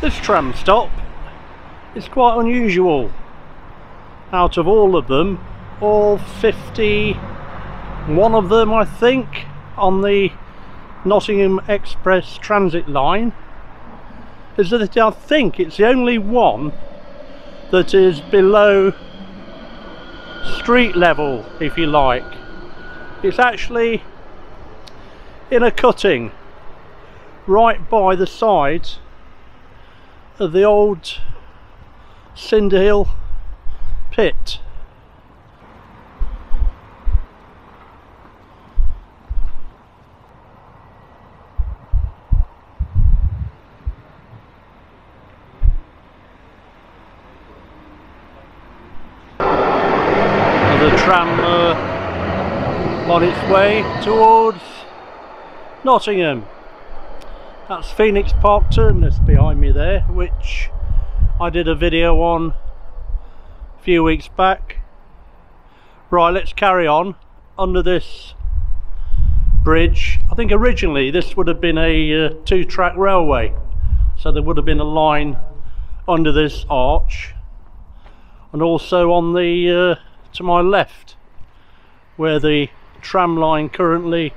This tram stop is quite unusual. Out of all of them, all 51 of them I think on the Nottingham Express transit line, is that I think it's the only one that is below street level, if you like. It's actually in a cutting right by the side of the old Cinderhill pit. The tram on its way towards Nottingham. That's Phoenix Park Terminus behind me there, which I did a video on a few weeks back. Right, let's carry on under this bridge. I think originally this would have been a two-track railway, so there would have been a line under this arch, and also on the to my left where the tram line currently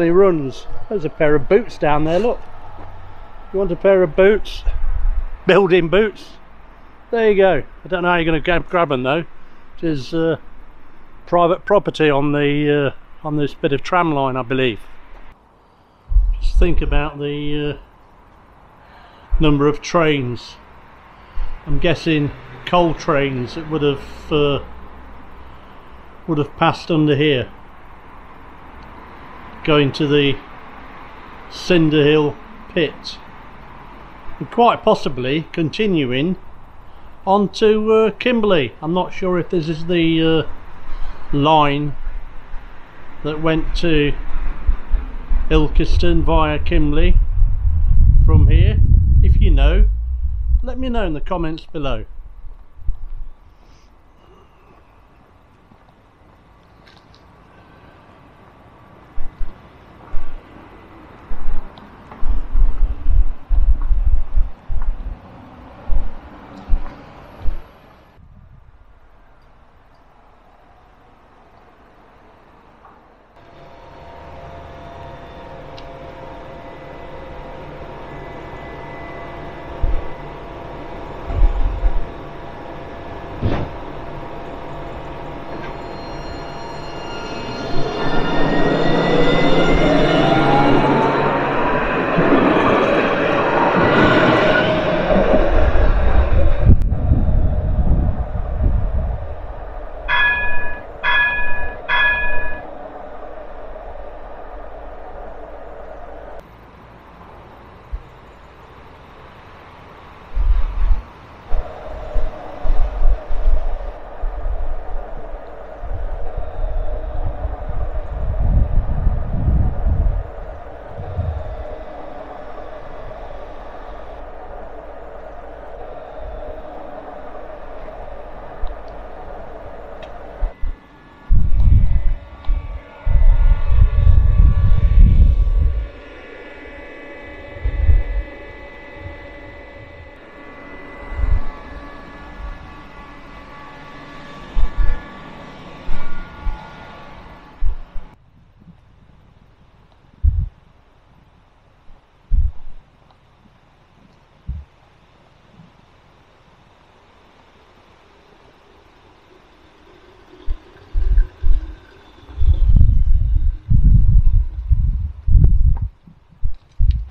runs. There's a pair of boots down there, look. You want a pair of boots, building boots, there you go. I don't know how you're going to grab them though. It is private property on the on this bit of tram line, I believe. Just think about the number of trains. I'm guessing coal trains that would have passed under here, going to the Cinderhill pit, and quite possibly continuing on to Kimberley. I'm not sure if this is the line that went to Ilkeston via Kimberley from here. If you know, let me know in the comments below.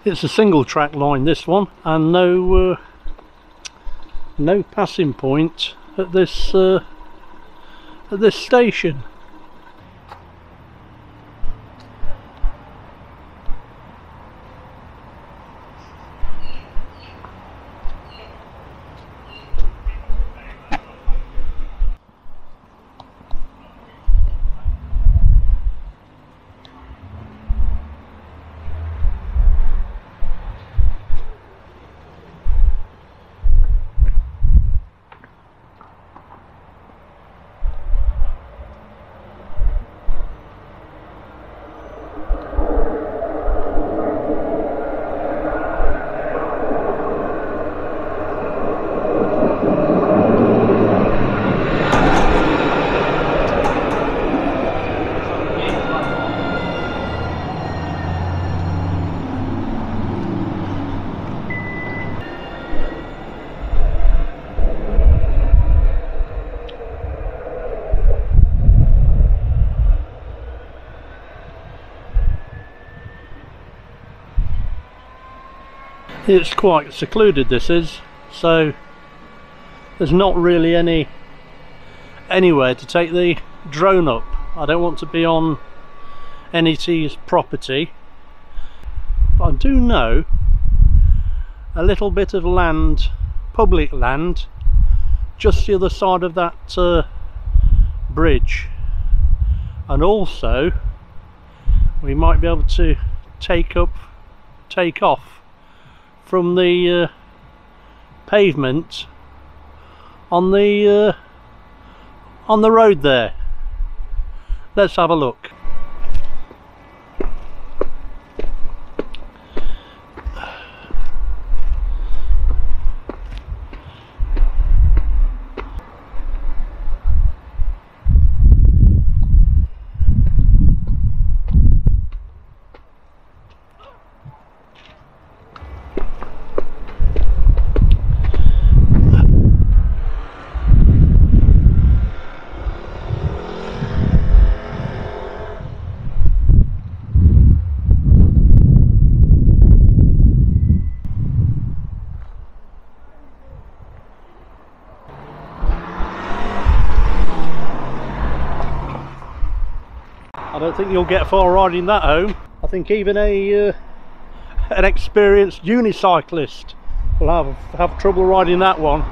It's a single track line, this one, and no passing point at this station. It's quite secluded, this is, so there's not really anywhere to take the drone up. I don't want to be on NET's property, but I do know a little bit of land, public land, just the other side of that bridge, and also we might be able to take off from the pavement on the road there. Let's have a look. I don't think you'll get far riding that home. I think even an experienced unicyclist will have trouble riding that one.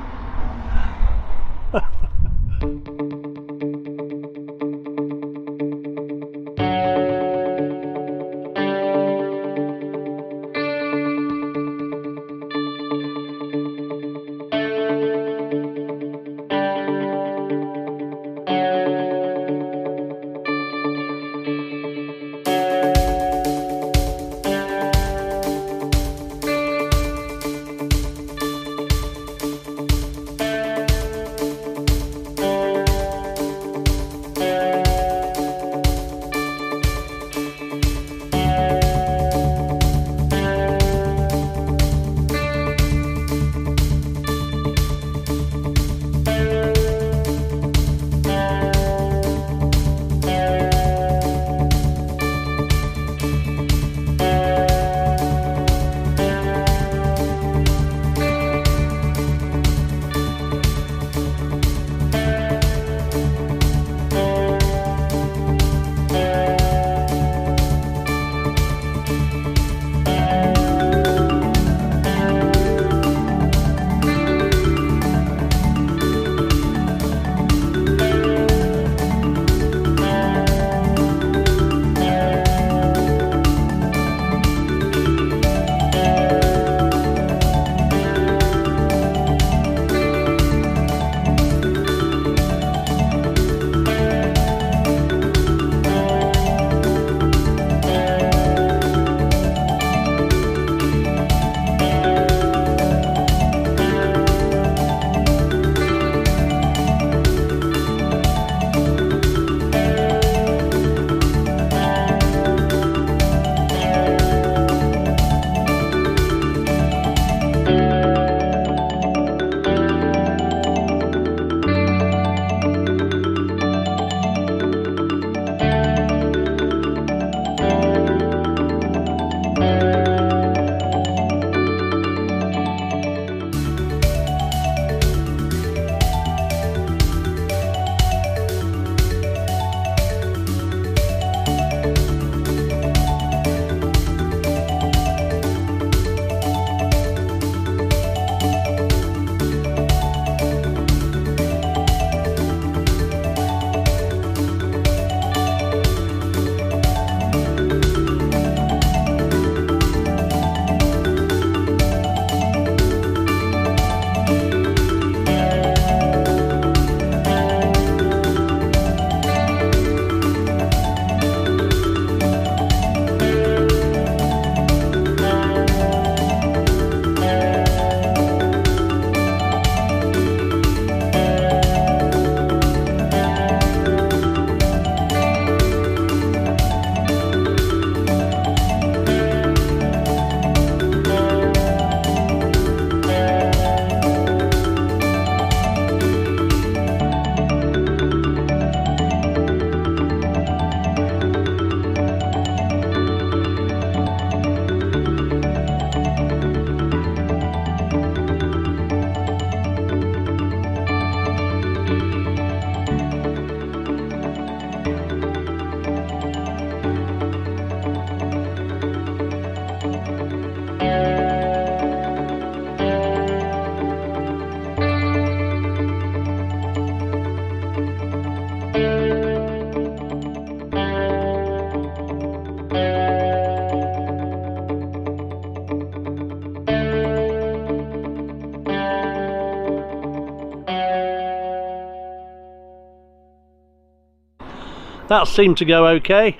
that seemed to go okay.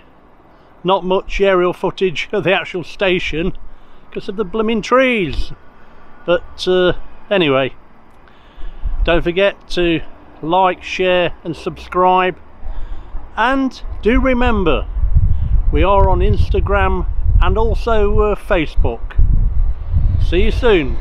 Not much aerial footage of the actual station because of the blooming trees, but anyway, don't forget to like, share and subscribe, and do remember we are on Instagram and also Facebook. See you soon.